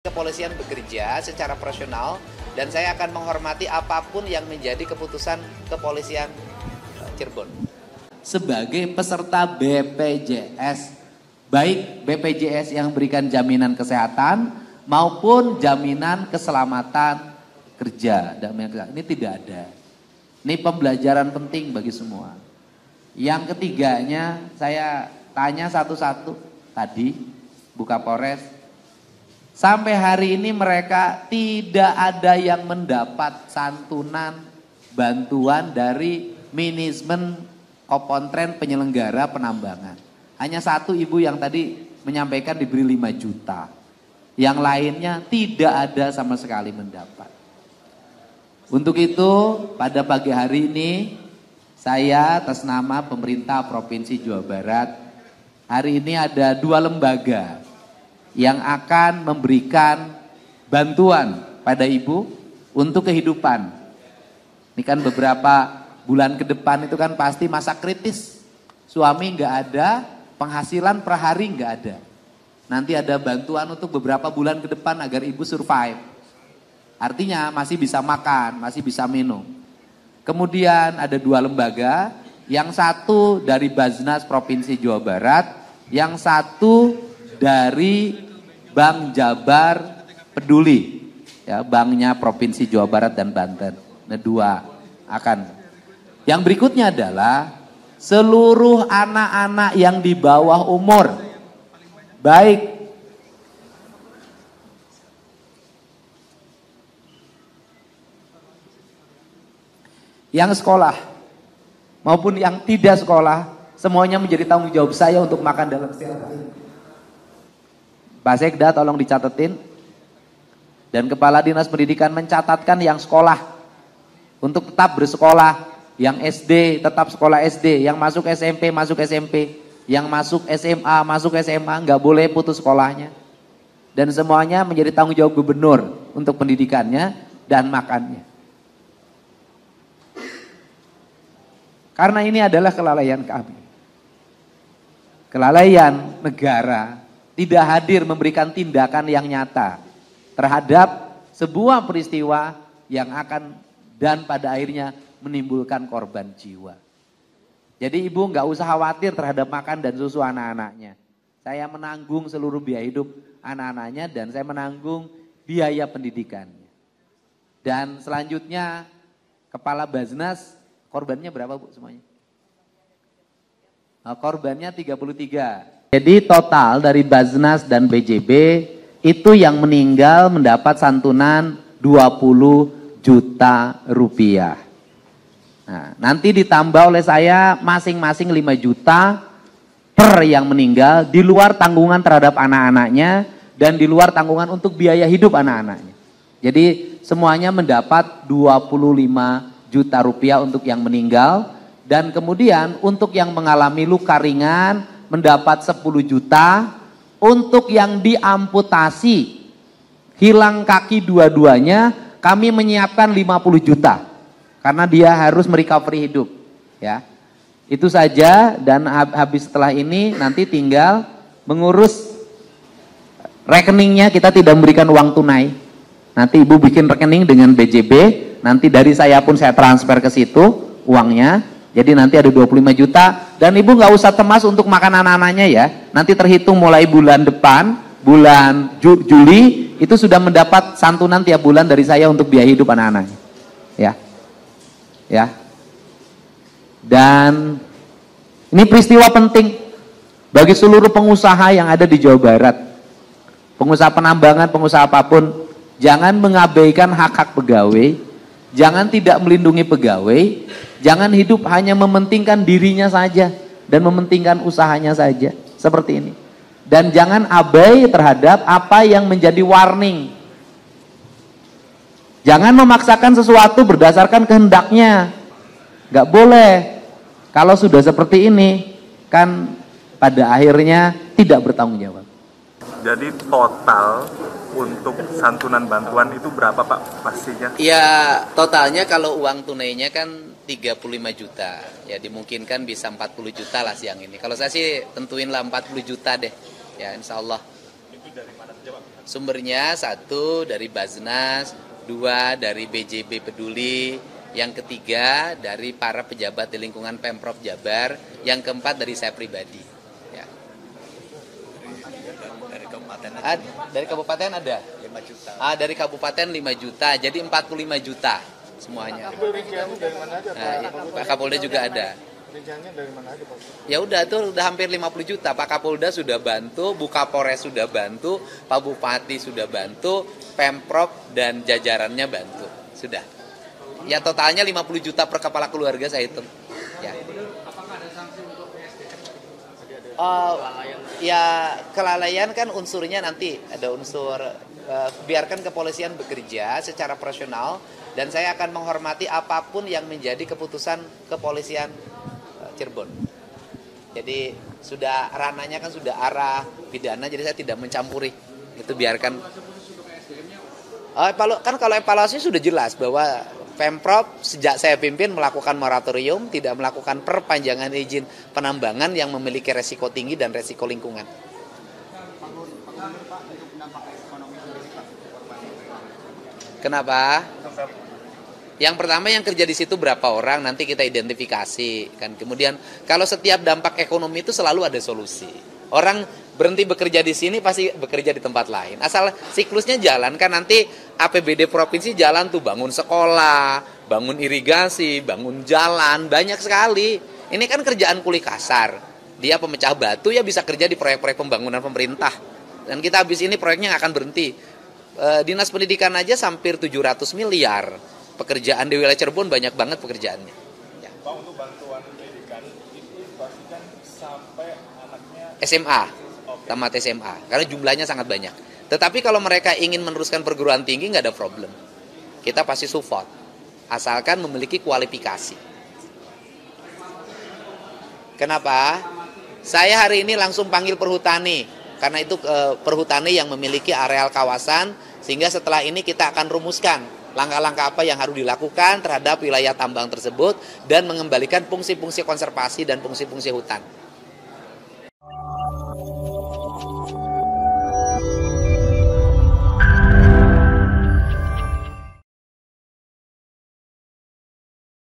Kepolisian bekerja secara profesional dan saya akan menghormati apapun yang menjadi keputusan kepolisian Cirebon. Sebagai peserta BPJS, baik BPJS yang berikan jaminan kesehatan maupun jaminan keselamatan kerja. Ini tidak ada. Ini pembelajaran penting bagi semua. Yang ketiganya saya tanya satu-satu tadi, Bu Kapolres. Sampai hari ini mereka tidak ada yang mendapat santunan bantuan dari manajemen Kopontren penyelenggara penambangan. Hanya satu ibu yang tadi menyampaikan diberi 5 juta. Yang lainnya tidak ada sama sekali mendapat. Untuk itu pada pagi hari ini saya atas nama pemerintah Provinsi Jawa Barat, hari ini ada 2 lembaga yang akan memberikan bantuan pada ibu untuk kehidupan. Ini kan beberapa bulan ke depan itu kan pasti masa kritis. Suami nggak ada, penghasilan per hari nggak ada. Nanti ada bantuan untuk beberapa bulan ke depan agar ibu survive. Artinya masih bisa makan, masih bisa minum. Kemudian ada 2 lembaga, yang satu dari Baznas Provinsi Jawa Barat, yang satu dari Bank Jabar Peduli, ya, banknya Provinsi Jawa Barat dan Banten. Nah, 2 akan. Yang berikutnya adalah seluruh anak-anak yang di bawah umur, baik yang sekolah maupun yang tidak sekolah, semuanya menjadi tanggung jawab saya untuk makan dalam setiap hari. Pak Sekda tolong dicatetin. Dan Kepala Dinas Pendidikan mencatatkan yang sekolah untuk tetap bersekolah. Yang SD tetap sekolah SD. Yang masuk SMP masuk SMP. Yang masuk SMA masuk SMA. Nggak boleh putus sekolahnya. Dan semuanya menjadi tanggung jawab gubernur untuk pendidikannya dan makannya. Karena ini adalah kelalaian kami. Kelalaian negara tidak hadir memberikan tindakan yang nyata terhadap sebuah peristiwa yang akan dan pada akhirnya menimbulkan korban jiwa. Jadi ibu nggak usah khawatir terhadap makan dan susu anak-anaknya. Saya menanggung seluruh biaya hidup anak-anaknya dan saya menanggung biaya pendidikannya. Dan selanjutnya Kepala Baznas, korbannya berapa Bu semuanya? Korbannya 33. Jadi total dari Baznas dan BJB itu yang meninggal mendapat santunan 20 juta rupiah. Nah, nanti ditambah oleh saya masing-masing 5 juta per yang meninggal di luar tanggungan terhadap anak-anaknya dan di luar tanggungan untuk biaya hidup anak-anaknya. Jadi semuanya mendapat 25 juta rupiah untuk yang meninggal dan kemudian untuk yang mengalami luka ringan mendapat 10 juta, untuk yang diamputasi, hilang kaki dua-duanya, kami menyiapkan 50 juta. Karena dia harus merecovery hidup. Ya. Itu saja dan habis setelah ini nanti tinggal mengurus rekeningnya, kita tidak memberikan uang tunai. Nanti ibu bikin rekening dengan BJB, nanti dari saya pun saya transfer ke situ uangnya. Jadi nanti ada 25 juta dan ibu nggak usah cemas untuk makan anak-anaknya ya. Nanti terhitung mulai bulan depan, bulan Juli itu sudah mendapat santunan tiap bulan dari saya untuk biaya hidup anak-anaknya. Ya. Ya. Dan ini peristiwa penting bagi seluruh pengusaha yang ada di Jawa Barat. Pengusaha penambangan, pengusaha apapun, jangan mengabaikan hak-hak pegawai, jangan tidak melindungi pegawai. Jangan hidup hanya mementingkan dirinya saja dan mementingkan usahanya saja seperti ini. Dan jangan abai terhadap apa yang menjadi warning. Jangan memaksakan sesuatu berdasarkan kehendaknya. Gak boleh. Kalau sudah seperti ini kan pada akhirnya tidak bertanggung jawab. Jadi total untuk santunan bantuan itu berapa Pak pastinya? Ya totalnya kalau uang tunainya kan 35 juta. Ya dimungkinkan bisa 40 juta lah siang ini. Kalau saya sih tentuin lah 40 juta deh. Ya insya Allah. Itu dari mana saja Pak? Sumbernya satu dari Baznas, dua dari BJB Peduli, yang ketiga dari para pejabat di lingkungan Pemprov Jabar, yang keempat dari saya pribadi. Ya. Dari kabupaten ada? 5 juta. Dari kabupaten 5 juta, jadi 45 juta semuanya. Itu rinciannya dari mana aja, Pak? Pak Kapolda juga ada. Rinciannya dari mana aja, Pak? Ya udah tuh udah hampir 50 juta. Pak Kapolda sudah bantu, Bu Kapolres sudah bantu, Pak Bupati sudah bantu, Pemprov dan jajarannya bantu. Sudah. Ya totalnya 50 juta per kepala keluarga saya hitung. Ya. Apakah ada sanksi untuk PSDM? Ya kelalaian kan unsurnya nanti ada unsur biarkan kepolisian bekerja secara profesional dan saya akan menghormati apapun yang menjadi keputusan kepolisian Cirebon. Jadi sudah ranahnya kan sudah arah pidana, jadi saya tidak mencampuri. Itu biarkan. Kan kalau evaluasi sudah jelas bahwa Pemprov sejak saya pimpin melakukan moratorium, tidak melakukan perpanjangan izin penambangan yang memiliki resiko tinggi dan resiko lingkungan. Kenapa? Yang pertama yang kerja di situ berapa orang nanti kita identifikasi kan. Kemudian kalau setiap dampak ekonomi itu selalu ada solusi. Orang berhenti bekerja di sini pasti bekerja di tempat lain. Asal siklusnya jalan kan nanti APBD provinsi jalan tuh bangun sekolah, bangun irigasi, bangun jalan, banyak sekali. Ini kan kerjaan kuli kasar. Dia pemecah batu ya bisa kerja di proyek-proyek pembangunan pemerintah. Dan kita habis ini proyeknya nggak akan berhenti. Dinas Pendidikan aja hampir 700 miliar. Pekerjaan di wilayah Cirebon banyak banget pekerjaannya. Ya. Pak, untuk bantuan pendidikan itu pastikan sampai anaknya SMA, tamat SMA, karena jumlahnya sangat banyak. Tetapi kalau mereka ingin meneruskan perguruan tinggi nggak ada problem. Kita pasti support, asalkan memiliki kualifikasi. Kenapa? Saya hari ini langsung panggil perhutani, karena itu perhutani yang memiliki areal kawasan, sehingga setelah ini kita akan rumuskan langkah-langkah apa yang harus dilakukan terhadap wilayah tambang tersebut dan mengembalikan fungsi-fungsi konservasi dan fungsi-fungsi hutan.